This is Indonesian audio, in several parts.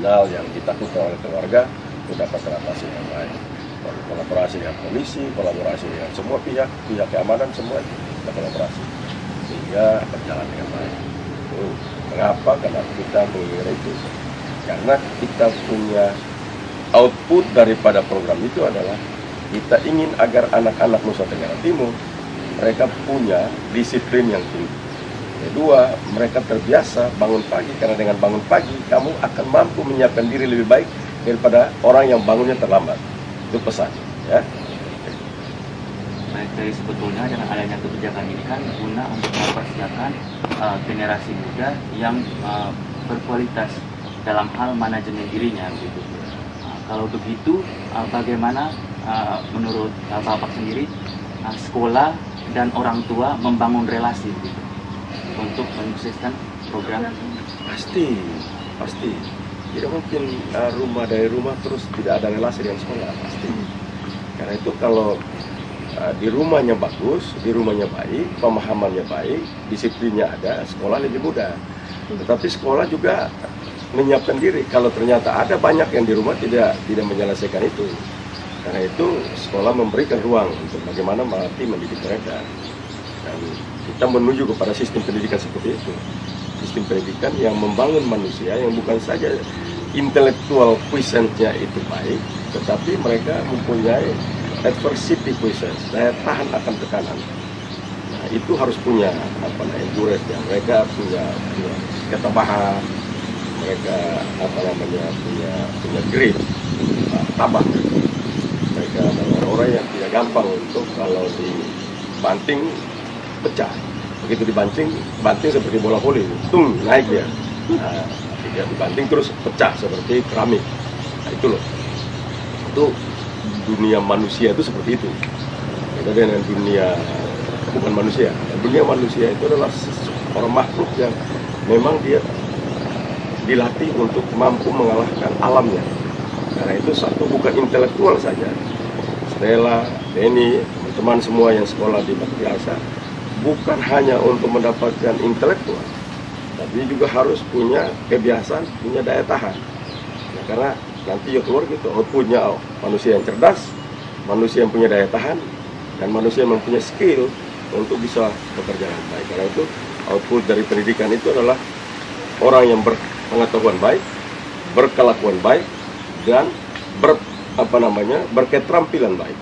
kriminal yang ditakutkan oleh keluarga itu dapat teratasi dengan baik. Kolaborasi dengan polisi, kolaborasi dengan semua pihak keamanan, semua kita kolaborasi sehingga berjalan dengan baik. Mengapa? Karena kita mengira itu, karena kita punya output daripada program itu adalah kita ingin agar anak-anak Nusa Tenggara Timur mereka punya disiplin yang tinggi. Kedua, mereka terbiasa bangun pagi, karena dengan bangun pagi kamu akan mampu menyiapkan diri lebih baik daripada orang yang bangunnya terlambat. Itu pesan, ya. Baik, dari sebetulnya dengan adanya kebijakan ini kan guna untuk mempersiapkan generasi muda yang berkualitas dalam hal manajemen dirinya, gitu. Kalau begitu, bagaimana menurut Bapak sendiri sekolah dan orang tua membangun relasi, gitu, untuk menyukseskan program? Pasti. Tidak mungkin dari rumah terus tidak ada relasi dengan sekolah, pasti. Karena itu kalau di rumahnya bagus, di rumahnya baik, pemahamannya baik, disiplinnya ada, sekolah lebih mudah. Tetapi sekolah juga menyiapkan diri. Kalau ternyata ada banyak yang di rumah tidak menyelesaikan itu. Karena itu sekolah memberikan ruang untuk bagaimana melatih mendidik mereka. Dan kita menuju kepada sistem pendidikan seperti itu. Sistem pendidikan yang membangun manusia yang bukan saja intelektual quotient-nya itu baik, tetapi mereka mempunyai adversity quotient, daya tahan akan tekanan. Nah, itu harus punya endurance ya. Mereka punya ketabahan, mereka punya grit, tabah. Mereka adalah orang yang tidak gampang untuk kalau dibanting pecah. Begitu banting seperti bola voli, tung naik dia. Nah, tidak dibanting terus pecah seperti keramik. Nah, itu loh. Itu dunia manusia itu seperti itu. Beda dengan dunia bukan manusia. Dunia manusia itu adalah orang makhluk yang memang dia dilatih untuk mampu mengalahkan alamnya. Karena itu satu bukan intelektual saja. Stella, Denny, teman-teman semua yang sekolah di Bakti Asa bukan hanya untuk mendapatkan intelektual, tapi juga harus punya kebiasaan, punya daya tahan. Nah, karena nanti ya keluar gitu, outputnya manusia yang cerdas, manusia yang punya daya tahan, dan manusia yang mempunyai skill untuk bisa bekerja dengan baik. Karena itu output dari pendidikan itu adalah orang yang berpengetahuan baik, berkelakuan baik, dan berketerampilan baik.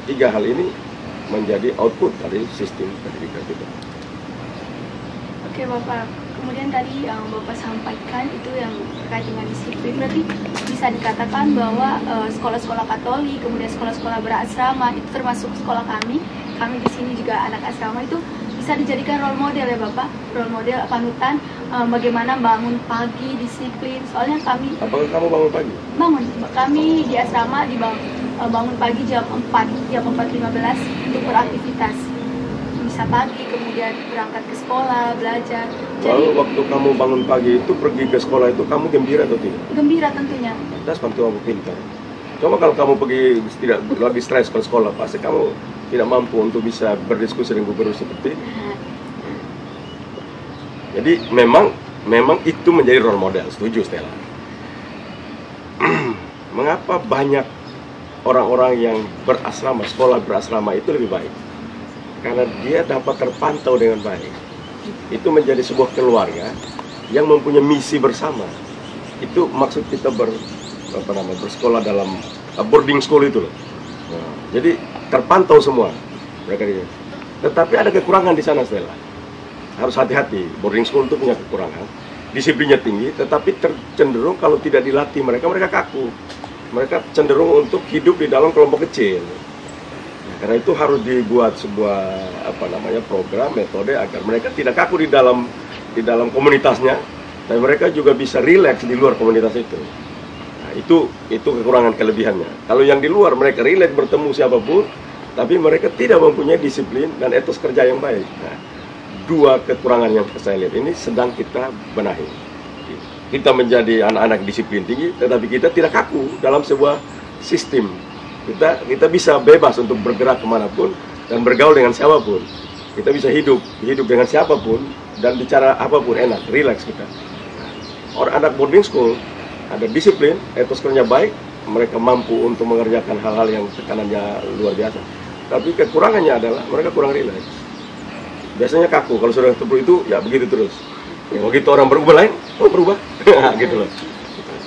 Tiga hal ini menjadi output dari sistem pendidikan kita. Oke Bapak, kemudian tadi yang Bapak sampaikan itu yang terkait dengan disiplin, berarti bisa dikatakan bahwa sekolah-sekolah Katolik, kemudian sekolah-sekolah berasrama itu termasuk sekolah kami di sini juga anak asrama itu bisa dijadikan role model ya Bapak, role model panutan bagaimana bangun pagi, disiplin. Soalnya kami. Apakah kamu bangun pagi? Bangun, kami di asrama bangun pagi jam 4:15 untuk beraktivitas. Bisa pagi, kemudian berangkat ke sekolah, belajar. Lalu waktu kamu bangun pagi itu pergi ke sekolah itu kamu gembira atau tidak? Gembira tentunya. Das bantu kamu pintar. Coba kalau kamu pergi tidak lagi stres ke sekolah, pasti kamu tidak mampu untuk bisa berdiskusi dengan gubernur seperti ini. Jadi memang itu menjadi role model. Setuju Stella. Mengapa banyak orang-orang yang sekolah berasrama itu lebih baik? Karena dia dapat terpantau dengan baik. Itu menjadi sebuah keluarga yang mempunyai misi bersama. Itu maksud kita bersekolah dalam boarding school itu loh. Nah, jadi terpantau semua mereka dia. Tetapi ada kekurangan di sana Stella. Harus hati-hati. Boarding school itu punya kekurangan. Disiplinnya tinggi, tetapi cenderung kalau tidak dilatih mereka kaku. Mereka cenderung untuk hidup di dalam kelompok kecil. Nah, karena itu harus dibuat sebuah program, metode agar mereka tidak kaku di dalam komunitasnya, dan mereka juga bisa rileks di luar komunitas itu. Nah, itu kekurangan kelebihannya. Kalau yang di luar mereka rileks bertemu siapapun, tapi mereka tidak mempunyai disiplin dan etos kerja yang baik. Nah, dua kekurangan yang saya lihat ini sedang kita benahi. Kita menjadi anak-anak disiplin tinggi, tetapi kita tidak kaku dalam sebuah sistem. Kita bisa bebas untuk bergerak kemanapun dan bergaul dengan siapapun. Kita bisa hidup dengan siapapun dan bicara apapun enak, rileks kita. Orang anak boarding school ada disiplin, etos kerja baik, mereka mampu untuk mengerjakan hal-hal yang tekanannya luar biasa. Tapi kekurangannya adalah mereka kurang rileks. Biasanya kaku, kalau sudah seperti itu ya begitu terus. Ya, begitu orang berubah lain, oh berubah, gitu loh.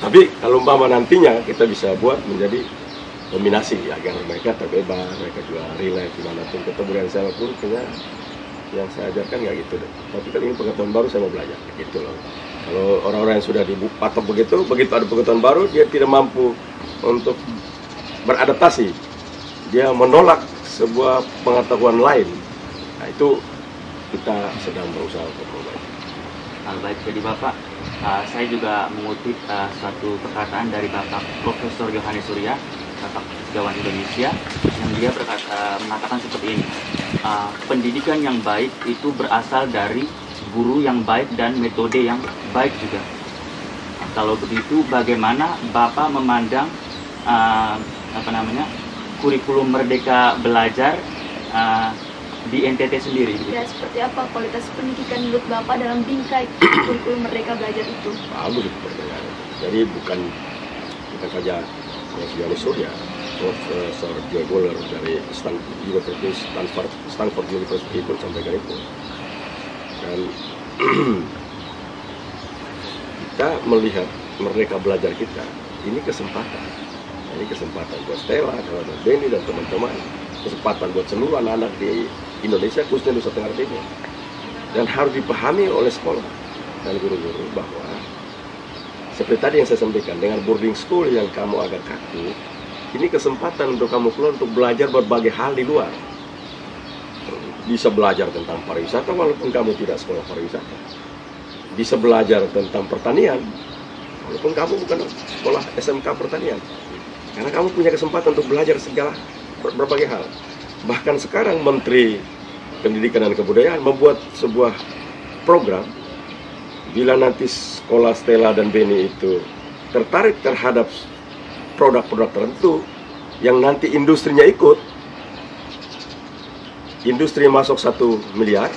Tapi kalau umpama nantinya kita bisa buat menjadi kombinasi agar mereka terbebas, mereka juga rileks dimanapun ketemu dengan saya pun, kayaknya yang saya ajarkan nggak gitu deh. Tapi kan ini pengetahuan baru saya mau belajar, gitu loh. Kalau orang-orang yang sudah dipatok begitu ada pengetahuan baru, dia tidak mampu untuk beradaptasi, dia menolak sebuah pengetahuan lain. Nah itu kita sedang berusaha untuk mengubah. Baik, jadi Bapak, saya juga mengutip suatu perkataan dari Bapak Profesor Yohanes Surya, Bapak Sejawat Indonesia, yang dia mengatakan seperti ini. Pendidikan yang baik itu berasal dari guru yang baik dan metode yang baik juga. Kalau begitu, bagaimana Bapak memandang kurikulum Merdeka Belajar di NTT sendiri? Ya, seperti apa kualitas pendidikan menurut Bapak dalam bingkai kurikulum Merdeka Belajar itu? Bagus itu pertanyaannya. Jadi bukan saja Prof. Yohanes Surya, Profesor Joy Boler dari Stanford University pun sampaikan itu. Dan kita melihat Merdeka Belajar kita, ini kesempatan. Ini kesempatan buat Stella, buat Benny dan teman-teman. Kesempatan buat seluruh anak-anak di Indonesia, khususnya Nusa Tenggara Timur. Dan harus dipahami oleh sekolah dan guru-guru bahwa seperti tadi yang saya sampaikan, dengan boarding school yang kamu agak kaku, ini kesempatan untuk kamu keluar untuk belajar berbagai hal di luar. Bisa belajar tentang pariwisata walaupun kamu tidak sekolah pariwisata. Bisa belajar tentang pertanian walaupun kamu bukan sekolah SMK pertanian. Karena kamu punya kesempatan untuk belajar segala berbagai hal. Bahkan sekarang Menteri Pendidikan dan Kebudayaan membuat sebuah program, bila nanti sekolah Stella dan Benny itu tertarik terhadap produk-produk tertentu yang nanti industrinya ikut, industri masuk 1 miliar,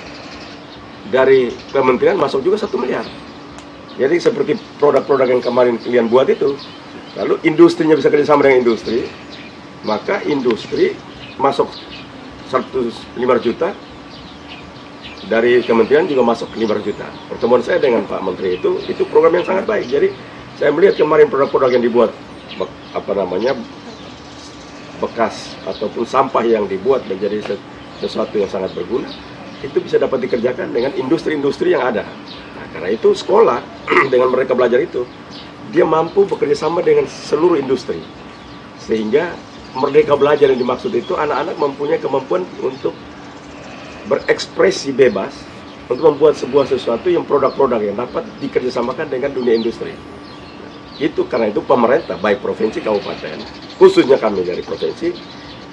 dari kementerian masuk juga 1 miliar. Jadi seperti produk-produk yang kemarin kalian buat itu, lalu industrinya bisa kerjasama dengan industri, maka industri masuk 105 juta, dari kementerian juga masuk 500 juta. Pertemuan saya dengan Pak Menteri itu program yang sangat baik. Jadi saya melihat kemarin produk-produk yang dibuat, bekas ataupun sampah yang dibuat menjadi sesuatu yang sangat berguna, itu bisa dapat dikerjakan dengan industri-industri yang ada. Nah, karena itu sekolah dengan mereka belajar itu, dia mampu bekerja sama dengan seluruh industri. Sehingga Merdeka Belajar yang dimaksud itu anak-anak mempunyai kemampuan untuk berekspresi bebas untuk membuat sebuah sesuatu yang produk-produk yang dapat dikerjasamakan dengan dunia industri. Itu karena itu pemerintah baik provinsi kabupaten, khususnya kami dari provinsi,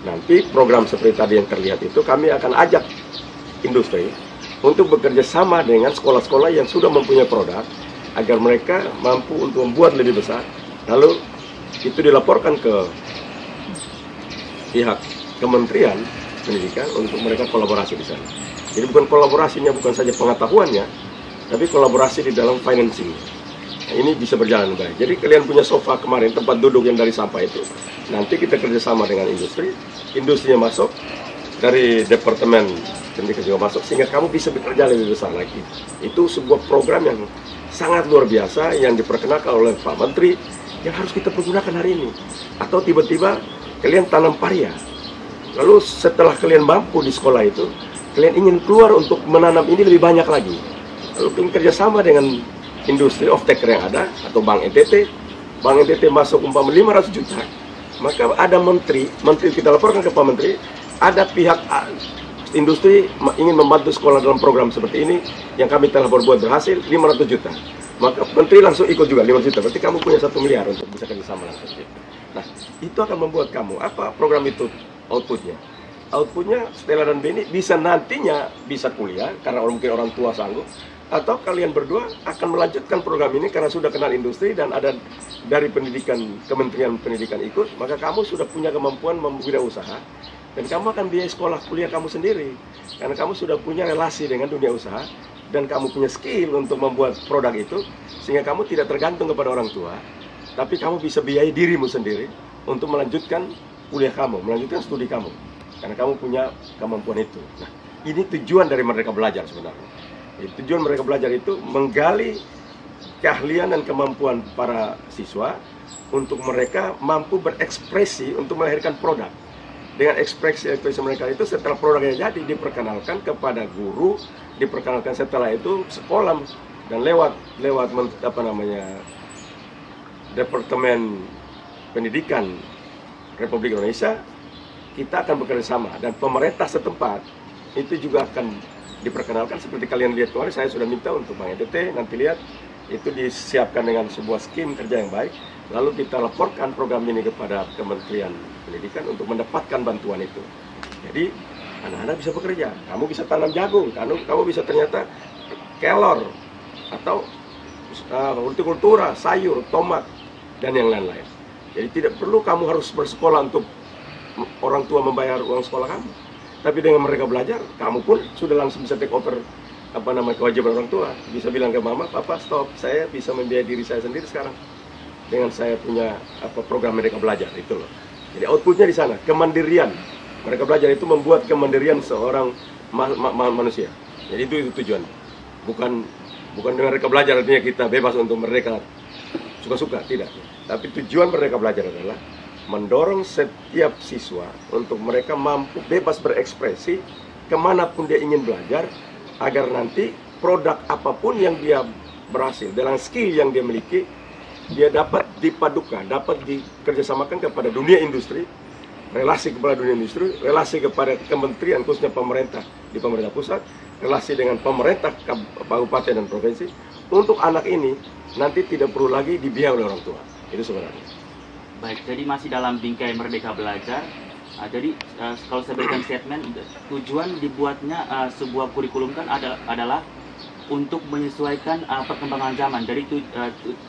nanti program seperti tadi yang terlihat itu kami akan ajak industri untuk bekerja sama dengan sekolah-sekolah yang sudah mempunyai produk agar mereka mampu untuk membuat lebih besar, lalu itu dilaporkan ke pihak Kementerian Pendidikan untuk mereka kolaborasi di sana. Jadi bukan kolaborasinya bukan saja pengetahuannya, tapi kolaborasi di dalam financing. Nah, ini bisa berjalan baik. Jadi kalian punya sofa kemarin, tempat duduk yang dari sampah itu, nanti kita kerjasama dengan industri, industrinya masuk, dari departemen pendidikan juga masuk, sehingga kamu bisa bekerja lebih besar lagi. Itu sebuah program yang sangat luar biasa yang diperkenalkan oleh Pak Menteri yang harus kita pergunakan hari ini. Atau tiba-tiba kalian tanam paria. Lalu setelah kalian mampu di sekolah itu, kalian ingin keluar untuk menanam ini lebih banyak lagi. Lalu kalian kerjasama dengan industri off-taker yang ada, atau Bank NTT masuk umpama 500 juta, maka ada menteri kita laporkan ke Pak Menteri, ada pihak industri ingin membantu sekolah dalam program seperti ini, yang kami telah berbuat berhasil 500 juta. Maka menteri langsung ikut juga 500 juta, berarti kamu punya 1 miliar untuk bisa kerjasama langsung. Nah, itu akan membuat kamu, apa program itu outputnya Stella dan Benny bisa nantinya bisa kuliah karena mungkin orang tua sanggup, atau kalian berdua akan melanjutkan program ini karena sudah kenal industri dan ada dari Kementerian Pendidikan ikut, maka kamu sudah punya kemampuan memwirausaha dan kamu akan biaya sekolah kuliah kamu sendiri karena kamu sudah punya relasi dengan dunia usaha dan kamu punya skill untuk membuat produk itu, sehingga kamu tidak tergantung kepada orang tua, tapi kamu bisa biayai dirimu sendiri untuk melanjutkan kuliah kamu, melanjutkan studi kamu, karena kamu punya kemampuan itu. Nah, ini tujuan dari Merdeka Belajar sebenarnya. Tujuan Merdeka Belajar itu menggali keahlian dan kemampuan para siswa untuk mereka mampu berekspresi untuk melahirkan produk. Dengan ekspresi mereka itu, setelah produknya jadi, diperkenalkan kepada guru, diperkenalkan setelah itu sekolah, dan lewat Departemen Pendidikan Republik Indonesia, kita akan bekerja sama, dan pemerintah setempat itu juga akan diperkenalkan. Seperti kalian lihat kemarin, saya sudah minta untuk Bang EDT, nanti lihat itu disiapkan dengan sebuah skim kerja yang baik, lalu kita laporkan program ini kepada Kementerian Pendidikan untuk mendapatkan bantuan itu. Jadi anak-anak bisa bekerja, kamu bisa tanam jagung, kamu bisa ternyata kelor atau hortikultura, sayur, tomat, dan yang lain-lain. Jadi tidak perlu kamu harus bersekolah untuk orang tua membayar uang sekolah kamu. Tapi dengan Merdeka Belajar, kamu pun sudah langsung bisa take over kewajiban orang tua. Bisa bilang ke mama, papa stop, saya bisa membiayai diri saya sendiri sekarang dengan saya punya program Merdeka Belajar itu loh. Jadi outputnya di sana, kemandirian. Merdeka Belajar itu membuat kemandirian seorang manusia. Jadi itu tujuan. Bukan dengan Merdeka Belajar artinya kita bebas untuk merdeka suka-suka, tidak. Tapi tujuan Merdeka Belajar adalah mendorong setiap siswa untuk mereka mampu bebas berekspresi kemanapun dia ingin belajar, agar nanti produk apapun yang dia berhasil dengan skill yang dia miliki, dia dapat dipadukan, dapat dikerjasamakan kepada dunia industri, relasi kepada dunia industri, relasi kepada kementerian, khususnya pemerintah di pemerintah pusat, relasi dengan pemerintah kabupaten dan provinsi. Untuk anak ini nanti tidak perlu lagi dibiayai oleh orang tua. Itu sebenarnya. Baik, jadi masih dalam bingkai Merdeka Belajar. Jadi kalau saya berikan statement, tujuan dibuatnya sebuah kurikulum kan adalah untuk menyesuaikan perkembangan zaman. Jadi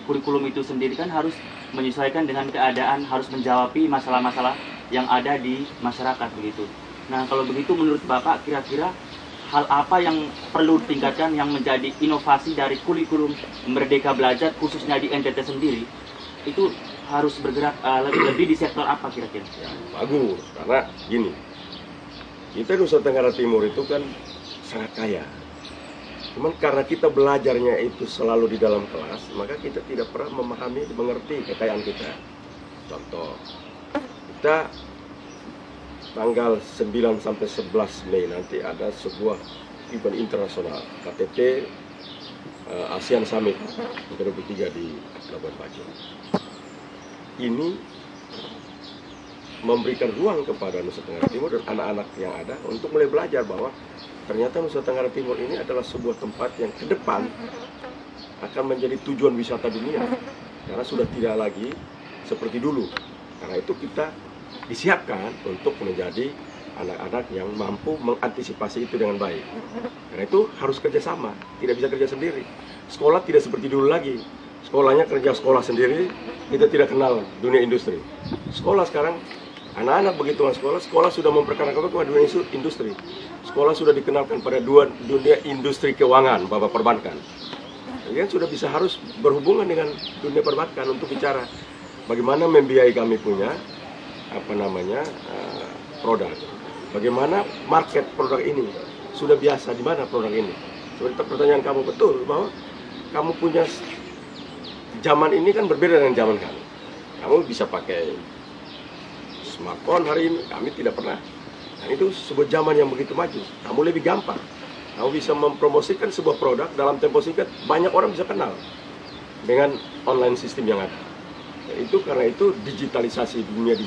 kurikulum itu sendiri kan harus menyesuaikan dengan keadaan, harus menjawabi masalah-masalah yang ada di masyarakat begitu. Nah, kalau begitu menurut Bapak kira-kira hal apa yang perlu ditingkatkan yang menjadi inovasi dari kurikulum Merdeka Belajar khususnya di NTT sendiri, itu harus bergerak lebih di sektor apa kira-kira? Ya, bagus, karena gini, kita di Nusa Tenggara Timur itu kan sangat kaya. Cuman karena kita belajarnya itu selalu di dalam kelas, maka kita tidak pernah memahami, mengerti kekayaan kita. Contoh, kita tanggal 9 sampai 11 Mei nanti ada sebuah event internasional KTT ASEAN Summit 2023 di Labuan Bajo. Ini memberikan ruang kepada Nusa Tenggara Timur dan anak-anak yang ada untuk mulai belajar bahwa ternyata Nusa Tenggara Timur ini adalah sebuah tempat yang ke depan akan menjadi tujuan wisata dunia, karena sudah tidak lagi seperti dulu. Karena itu kita disiapkan untuk menjadi anak-anak yang mampu mengantisipasi itu dengan baik. Karena itu harus kerjasama, tidak bisa kerja sendiri. Sekolah tidak seperti dulu lagi. Sekolahnya kerja sekolah sendiri, kita tidak kenal dunia industri. Sekolah sekarang, anak-anak begitu masuk sekolah sudah memperkenalkan kepada dunia industri. Sekolah sudah dikenalkan pada dunia industri keuangan, bapak perbankan. Jadi sudah bisa harus berhubungan dengan dunia perbankan untuk bicara bagaimana membiayai kami punya produk. Bagaimana market produk ini? Sudah biasa di mana produk ini? Seperti pertanyaan kamu betul bahwa kamu punya zaman ini kan berbeda dengan zaman kami. Kamu bisa pakai smartphone hari ini, kami tidak pernah. Dan itu sebuah zaman yang begitu maju. Kamu lebih gampang. Kamu bisa mempromosikan sebuah produk dalam tempo singkat, banyak orang bisa kenal dengan online sistem yang ada. Itu karena itu digitalisasi, dunia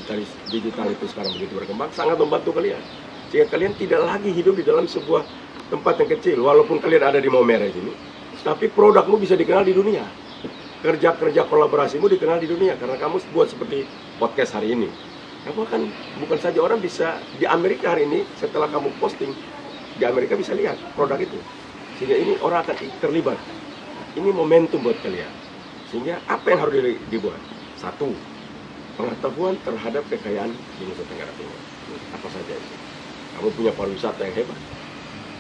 digital itu sekarang begitu berkembang, sangat membantu kalian. Sehingga kalian tidak lagi hidup di dalam sebuah tempat yang kecil, walaupun kalian ada di Maumere ini, tapi produkmu bisa dikenal di dunia. Kerja-kerja kolaborasimu dikenal di dunia, karena kamu buat seperti podcast hari ini. Kamu akan, bukan saja orang bisa di Amerika hari ini, setelah kamu posting, di Amerika bisa lihat produk itu. Sehingga ini orang akan terlibat. Ini momentum buat kalian. Sehingga apa yang harus dibuat? Satu, pengetahuan terhadap kekayaan di Nusa Tenggara Timur. Apa saja itu? Kamu punya pariwisata yang hebat.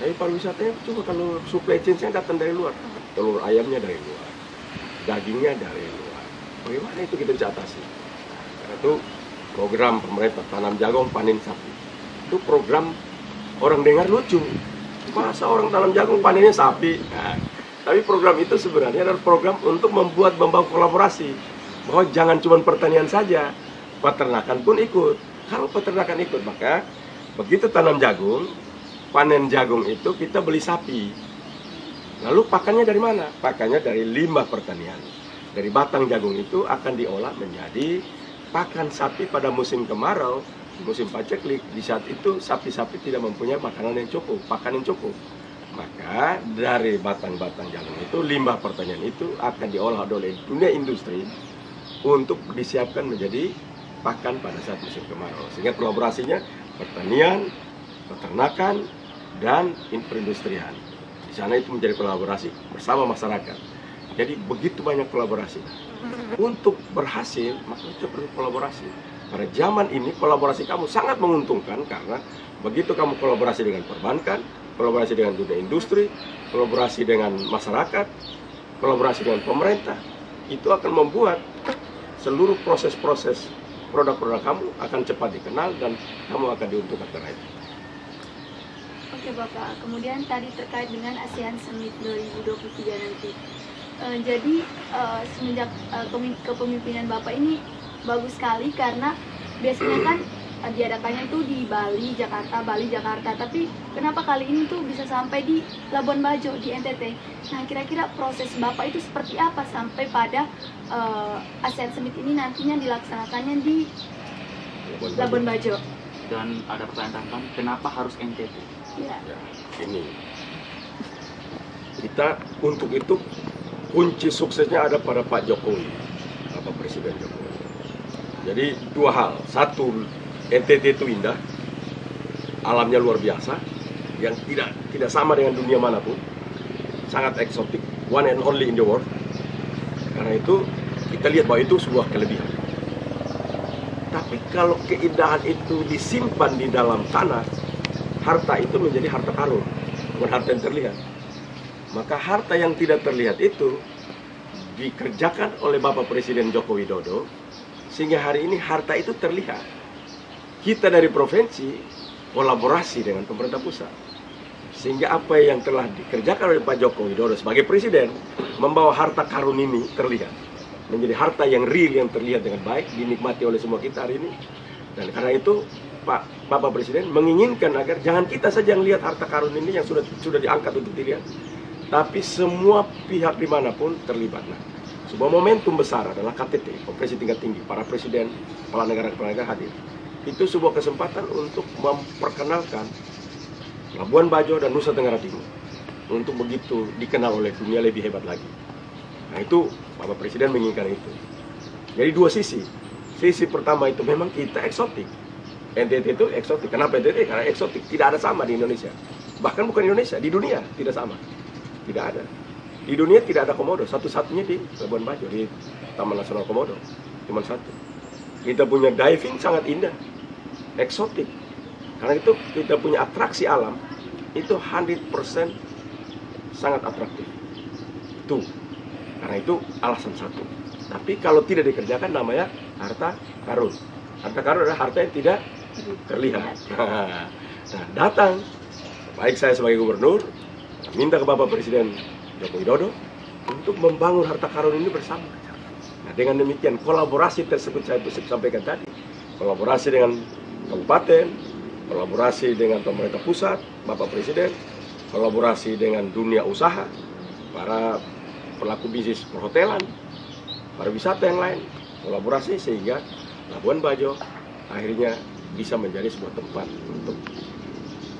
Tapi pariwisatanya coba kalau supply chain-nya datang dari luar. Telur ayamnya dari luar, dagingnya dari luar, Bagaimana itu kita bisa atasi? Karena itu program pemerintah tanam jagung panen sapi. Itu program orang dengar lucu. Masa orang tanam jagung panennya sapi? Nah, tapi program itu sebenarnya adalah program untuk membangun kolaborasi. Bahwa jangan cuma pertanian saja, peternakan pun ikut. Kalau peternakan ikut, maka begitu tanam jagung, panen jagung itu kita beli sapi. Lalu pakannya dari mana? Pakannya dari limbah pertanian. Dari batang jagung itu akan diolah menjadi pakan sapi pada musim kemarau, musim paceklik. Di saat itu sapi-sapi tidak mempunyai makanan yang cukup, pakan yang cukup. Maka dari batang-batang jagung itu, limbah pertanian itu akan diolah oleh dunia industri untuk disiapkan menjadi pakan pada saat musim kemarau. Sehingga kolaborasinya pertanian, peternakan, dan perindustrian. Di sana itu menjadi kolaborasi bersama masyarakat. Jadi begitu banyak kolaborasi. Untuk berhasil, maka kita perlu kolaborasi. Pada zaman ini kolaborasi kamu sangat menguntungkan karena begitu kamu kolaborasi dengan perbankan, kolaborasi dengan dunia industri, kolaborasi dengan masyarakat, kolaborasi dengan pemerintah, itu akan membuat seluruh proses-proses produk-produk kamu akan cepat dikenal dan kamu akan diuntungkan karena itu. Oke Bapak, kemudian tadi terkait dengan ASEAN Summit 2023 nanti. Jadi semenjak kepemimpinan Bapak ini bagus sekali karena biasanya kan diadakannya tuh di Bali, Jakarta. Tapi kenapa kali ini tuh bisa sampai di Labuan Bajo, di NTT? Nah, kira-kira proses Bapak itu seperti apa sampai pada ASEAN Summit ini nantinya dilaksanakannya di Labuan Bajo? Dan ada pertanyaan tambahan, kenapa harus NTT? Ya. Ya, ini kita untuk itu kunci suksesnya ada pada Pak Jokowi, Bapak Presiden Jokowi. Jadi dua hal, satu NTT itu indah, alamnya luar biasa, yang tidak sama dengan dunia manapun, sangat eksotik, one and only in the world. Karena itu kita lihat bahwa itu sebuah kelebihan. Tapi kalau keindahan itu disimpan di dalam tanah, harta itu menjadi harta karun, bukan harta yang terlihat. Maka harta yang tidak terlihat itu dikerjakan oleh Bapak Presiden Joko Widodo, sehingga hari ini harta itu terlihat. Kita dari provinsi kolaborasi dengan pemerintah pusat, sehingga apa yang telah dikerjakan oleh Pak Joko Widodo sebagai presiden membawa harta karun ini terlihat, menjadi harta yang real, yang terlihat dengan baik, dinikmati oleh semua kita hari ini. Dan karena itu Bapak Presiden menginginkan agar jangan kita saja yang lihat harta karun ini yang sudah diangkat untuk dilihat, tapi semua pihak dimanapun terlibat. Nah, sebuah momentum besar adalah KTT, konferensi tingkat tinggi, para presiden, kepala negara hadir. Itu sebuah kesempatan untuk memperkenalkan Labuan Bajo dan Nusa Tenggara Timur untuk begitu dikenal oleh dunia lebih hebat lagi. Nah, itu Bapak Presiden menginginkan itu. Jadi dua sisi. Sisi pertama itu memang kita eksotik. NTT itu eksotik. Kenapa NTT? Karena eksotik. Tidak ada sama di Indonesia. Bahkan bukan Indonesia, di dunia tidak sama. Tidak ada. Di dunia tidak ada komodo. Satu-satunya di Labuan Bajo, di Taman Nasional Komodo. Cuma satu. Kita punya diving sangat indah. Eksotik. Karena itu kita punya atraksi alam. Itu 100% sangat atraktif. Itu. Karena itu alasan satu. Tapi kalau tidak dikerjakan namanya harta karun. Harta karun adalah harta yang tidak terlihat. Nah, datang. Baik saya sebagai gubernur, minta ke Bapak Presiden Joko Widodo untuk membangun harta karun ini bersama. Nah, dengan demikian kolaborasi tersebut saya sampaikan tadi, kolaborasi dengan kabupaten, kolaborasi dengan pemerintah pusat, Bapak Presiden, kolaborasi dengan dunia usaha, para pelaku bisnis perhotelan, pariwisata yang lain, kolaborasi sehingga Labuan Bajo akhirnya bisa menjadi sebuah tempat untuk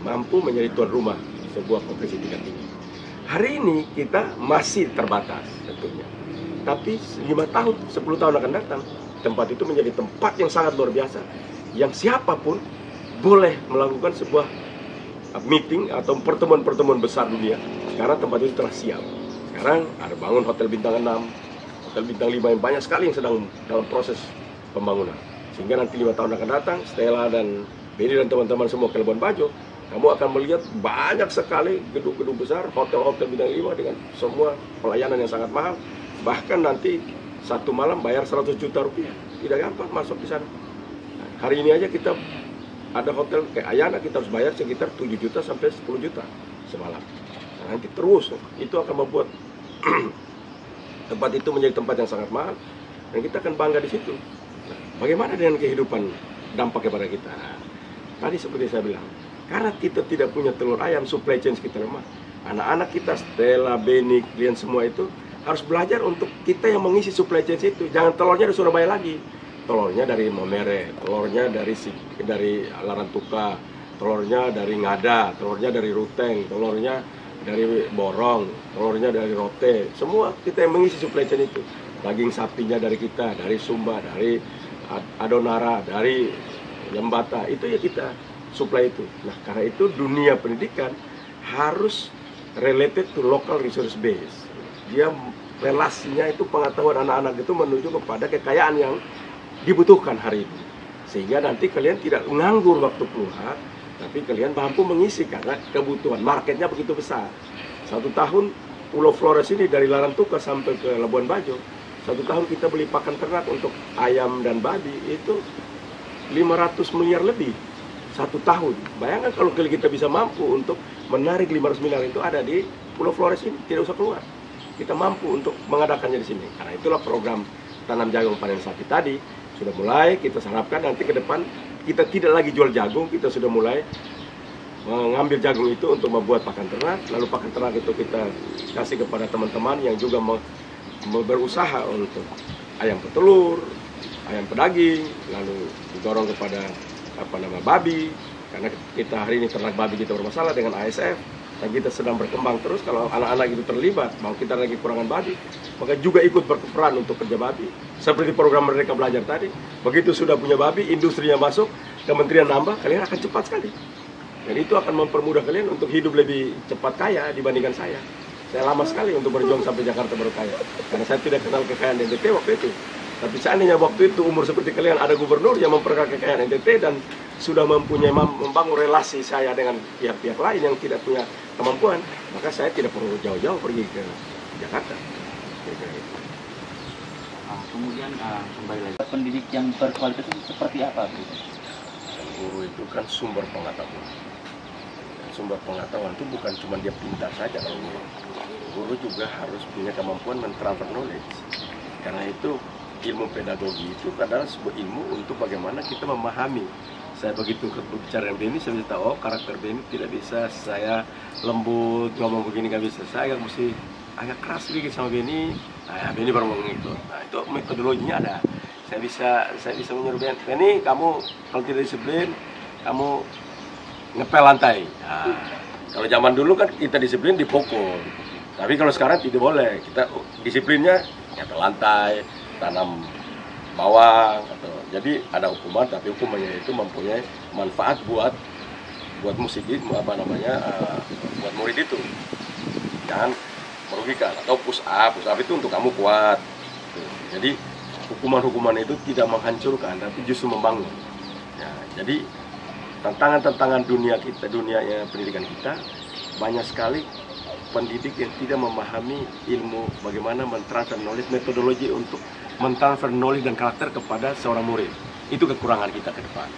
mampu menjadi tuan rumah sebuah konferensi tingkat tinggi. Hari ini kita masih terbatas tentunya. Tapi 5 tahun, 10 tahun akan datang, tempat itu menjadi tempat yang sangat luar biasa. Yang siapapun boleh melakukan sebuah meeting atau pertemuan-pertemuan besar dunia. Karena tempat itu telah siap. Sekarang ada bangun hotel bintang 6, hotel bintang 5 yang banyak sekali yang sedang dalam proses pembangunan. Sehingga nanti 5 tahun akan datang, Stella dan Benny dan teman-teman semua ke Labuan Bajo, kamu akan melihat banyak sekali gedung-gedung besar, hotel-hotel bintang 5 dengan semua pelayanan yang sangat mahal. Bahkan nanti satu malam bayar 100 juta rupiah. Tidak gampang masuk di sana. Nah, hari ini aja kita ada hotel kayak Ayana, kita harus bayar sekitar 7 juta sampai 10 juta semalam. Nah, nanti terus itu akan membuat tempat itu menjadi tempat yang sangat mahal dan kita akan bangga di situ. Nah, bagaimana dengan kehidupan dampaknya pada kita? Nah, tadi seperti saya bilang, karena kita tidak punya telur ayam, supply chain kita lemah. Anak-anak kita, Stella, Benny, kalian semua itu harus belajar untuk kita yang mengisi supply chain itu. Jangan telurnya dari Surabaya lagi. Telurnya dari Momere, telurnya dari Larantuka, telurnya dari Ngada, telurnya dari Ruteng, telurnya dari Borong, telurnya dari Rote. Semua kita yang mengisi supply chain itu. Daging sapinya dari kita, dari Sumba, dari Adonara, dari Lembata. Itu ya kita supply itu. Nah, karena itu dunia pendidikan harus related to local resource base. Dia relasinya itu pengetahuan anak-anak itu menuju kepada kekayaan yang dibutuhkan hari ini. Sehingga nanti kalian tidak nganggur waktu keluar, tapi kalian mampu mengisi karena kebutuhan marketnya begitu besar. 1 tahun Pulau Flores ini dari Larantuka sampai ke Labuan Bajo, 1 tahun kita beli pakan ternak untuk ayam dan babi itu 500 miliar lebih 1 tahun. Bayangkan kalau kita bisa mampu untuk menarik 500 miliar itu ada di Pulau Flores ini, tidak usah keluar. Kita mampu untuk mengadakannya di sini. Karena itulah program tanam jagung panen sapi tadi sudah mulai kita harapkan nanti ke depan kita tidak lagi jual jagung, kita sudah mulai mengambil jagung itu untuk membuat pakan ternak. Lalu pakan ternak itu kita kasih kepada teman-teman yang juga berusaha untuk ayam petelur, ayam pedaging, lalu didorong kepada babi, karena kita hari ini ternak babi kita bermasalah dengan ASF. Dan kita sedang berkembang terus. Kalau anak-anak itu terlibat, mau kita lagi kurangan babi, maka juga ikut berperan untuk kerja babi. Seperti program Merdeka Belajar tadi, begitu sudah punya babi, industrinya masuk, kementerian nambah, kalian akan cepat sekali. Dan itu akan mempermudah kalian untuk hidup lebih cepat kaya dibandingkan saya. Saya lama sekali untuk berjuang sampai Jakarta baru kaya, karena saya tidak kenal kekayaan NTT waktu itu. Tapi seandainya waktu itu umur seperti kalian ada gubernur yang memperkaya kekayaan NTT dan sudah membangun relasi saya dengan pihak-pihak lain yang tidak punya kemampuan, maka saya tidak perlu jauh-jauh pergi ke Jakarta. Kemudian kembali lagi, pendidik yang berkualitas itu seperti apa? Guru itu kan sumber pengetahuan. Sumber pengetahuan itu bukan cuma dia pintar saja kalau guru. Guru juga harus punya kemampuan men-transfer knowledge. Karena itu ilmu pedagogi itu adalah sebuah ilmu untuk bagaimana kita memahami. Saya begitu berbicara dengan Benny, saya bisa tahu, oh karakter Benny tidak bisa saya lembut, ngomong begini nggak bisa. Saya mesti agak keras sedikit sama Benny, nah Benny baru ngomong itu. Nah itu metodologinya ada. Saya bisa menyuruh Benny, kamu kalau tidak disiplin, kamu ngepel lantai. Nah, kalau zaman dulu kan kita disiplin dipukul. Tapi kalau sekarang tidak boleh. Kita disiplinnya ngepel lantai, tanam bawang atau jadi ada hukuman, tapi hukumannya itu mempunyai manfaat buat musik buat murid itu, jangan merugikan. Atau push up itu untuk kamu kuat. Jadi hukuman itu tidak menghancurkan tapi justru membangun ya. Jadi tantangan dunia pendidikan kita banyak sekali. Pendidik yang tidak memahami ilmu bagaimana mentransfer knowledge, metodologi untuk mentransfer knowledge dan karakter kepada seorang murid. Itu kekurangan kita ke depan.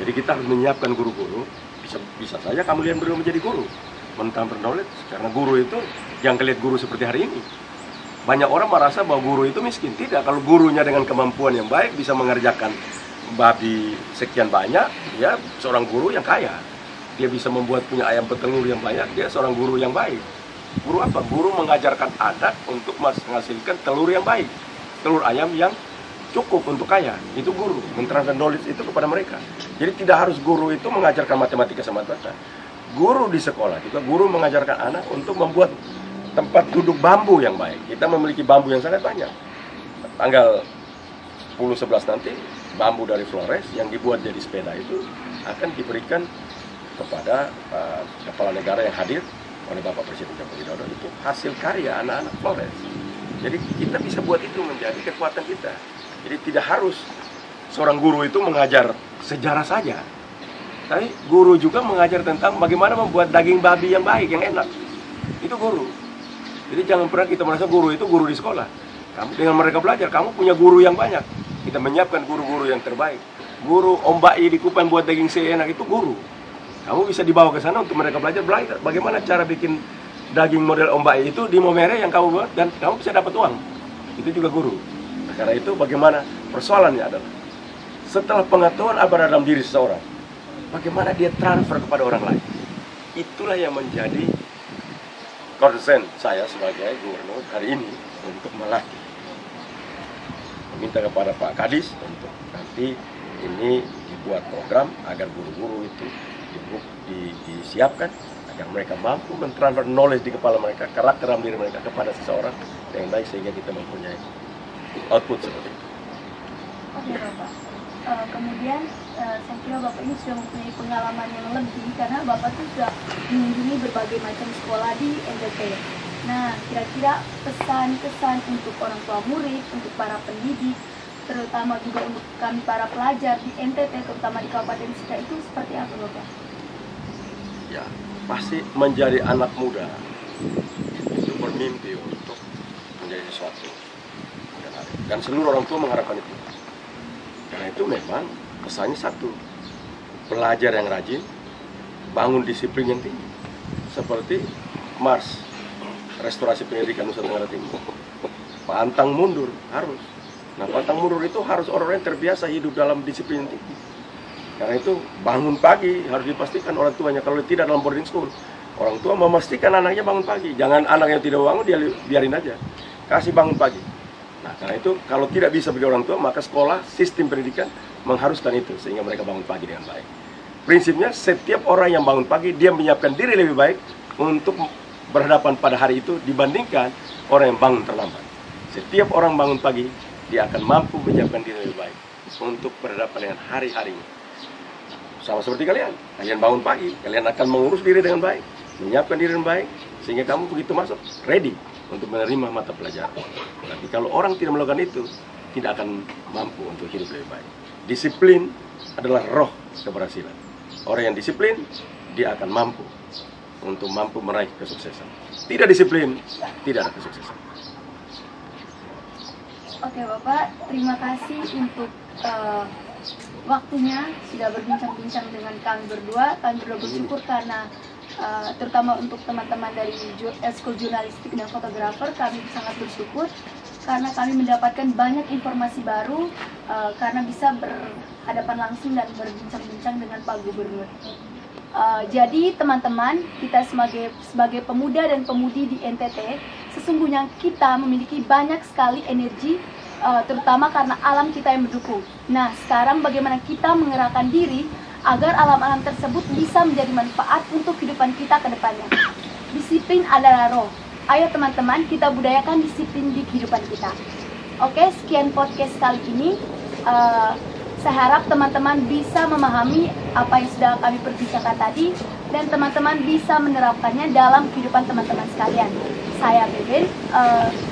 Jadi kita harus menyiapkan guru-guru. Bisa saja kamu lihat beliau menjadi guru, mentransfer knowledge. Karena guru itu jangan lihat guru seperti hari ini. Banyak orang merasa bahwa guru itu miskin. Tidak, kalau gurunya dengan kemampuan yang baik bisa mengerjakan babi sekian banyak, ya seorang guru yang kaya. Dia bisa membuat punya ayam petelur yang banyak, dia seorang guru yang baik. Guru apa? Guru mengajarkan anak untuk menghasilkan telur yang baik, telur ayam yang cukup untuk kaya. Itu guru, mentransfer knowledge itu kepada mereka. Jadi tidak harus guru itu mengajarkan matematika semata-mata. Guru di sekolah juga guru mengajarkan anak untuk membuat tempat duduk bambu yang baik. Kita memiliki bambu yang sangat banyak. Tanggal 10-11 nanti bambu dari Flores yang dibuat jadi sepeda itu akan diberikan kepada kepala negara yang hadir oleh Bapak Presiden Joko Widodo. Itu hasil karya anak-anak Flores. Jadi kita bisa buat itu menjadi kekuatan kita. Jadi tidak harus seorang guru itu mengajar sejarah saja, tapi guru juga mengajar tentang bagaimana membuat daging babi yang baik, yang enak. Itu guru. Jadi jangan pernah kita merasa guru itu guru di sekolah. Kamu dengan mereka belajar, kamu punya guru yang banyak. Kita menyiapkan guru-guru yang terbaik. Guru Om Bai di Kupang buat daging enak itu guru. Kamu bisa dibawa ke sana untuk mereka belajar bagaimana cara bikin daging model Om Bai itu di Momere yang kamu buat, dan kamu bisa dapat uang. Itu juga guru. Nah, karena itu bagaimana persoalannya adalah setelah pengetahuan apa dalam diri seseorang, bagaimana dia transfer kepada orang lain. Itulah yang menjadi concern saya sebagai gubernur hari ini untuk melatih. Meminta kepada Pak Kadis untuk nanti ini dibuat program agar guru-guru itu disiapkan agar mereka mampu mentransfer knowledge di kepala mereka, karakter dalam diri mereka kepada seseorang yang baik sehingga kita mempunyai output seperti itu. Oke Bapak. Kemudian saya kira Bapak ini sudah mempunyai pengalaman yang lebih karena Bapak tuh sudah mengunjungi berbagai macam sekolah di NTT. Nah, kira-kira pesan-pesan untuk orang tua murid, untuk para pendidik, terutama juga untuk kami para pelajar di NTT, terutama di Kabupaten Sika itu seperti apa Bapak? Ya, pasti menjadi anak muda itu bermimpi untuk menjadi sesuatu. Dan seluruh orang tua mengharapkan itu. Karena itu memang pesannya satu, pelajar yang rajin, bangun disiplin yang tinggi, seperti Mars Restorasi Pendidikan Nusa Tenggara Timur. Pantang mundur harus. Nah, pantang mundur itu harus orang yang terbiasa hidup dalam disiplin yang tinggi. Karena itu bangun pagi harus dipastikan orang tuanya. Kalau tidak dalam boarding school, orang tua memastikan anaknya bangun pagi. Jangan anak yang tidak bangun dia biarin aja. Kasih bangun pagi. Nah, karena itu kalau tidak bisa bagi orang tua, maka sekolah, sistem pendidikan mengharuskan itu sehingga mereka bangun pagi dengan baik. Prinsipnya setiap orang yang bangun pagi dia menyiapkan diri lebih baik untuk berhadapan pada hari itu dibandingkan orang yang bangun terlambat. Setiap orang bangun pagi dia akan mampu menyiapkan diri lebih baik untuk berhadapan dengan hari-harinya. Sama seperti kalian bangun pagi, kalian akan mengurus diri dengan baik, menyiapkan diri dengan baik sehingga kamu begitu masuk ready untuk menerima mata pelajaran. Tapi kalau orang tidak melakukan itu, tidak akan mampu untuk hidup lebih baik. Disiplin adalah roh keberhasilan. Orang yang disiplin, dia akan mampu untuk meraih kesuksesan. Tidak disiplin, tidak ada kesuksesan. Oke Bapak, terima kasih untuk waktunya sudah berbincang-bincang dengan kami berdua. Kami berdua bersyukur karena terutama untuk teman-teman dari Eskul Jurnalistik dan Fotografer, kami sangat bersyukur karena kami mendapatkan banyak informasi baru karena bisa berhadapan langsung dan berbincang-bincang dengan Pak Gubernur. Jadi teman-teman, kita sebagai pemuda dan pemudi di NTT, sesungguhnya kita memiliki banyak sekali energi, terutama karena alam kita yang mendukung. Nah, sekarang bagaimana kita mengerahkan diri agar alam-alam tersebut bisa menjadi manfaat untuk kehidupan kita ke depannya. Disiplin adalah roh. Ayo teman-teman, kita budayakan disiplin di kehidupan kita. Oke, sekian podcast kali ini. Saya harap teman-teman bisa memahami apa yang sudah kami perbincangkan tadi dan teman-teman bisa menerapkannya dalam kehidupan teman-teman sekalian. Saya Beben,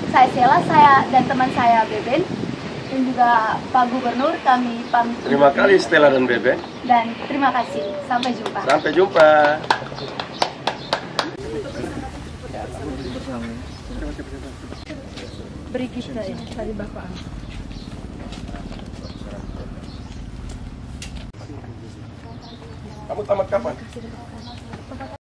saya Sela, saya dan teman saya Beben, dan juga Pak Gubernur, kami pamit. Terima kasih Stella dan Beben. Dan terima kasih. Sampai jumpa. Sampai jumpa. Beri kita ya, dari Bapak. Kamu tamat kapan?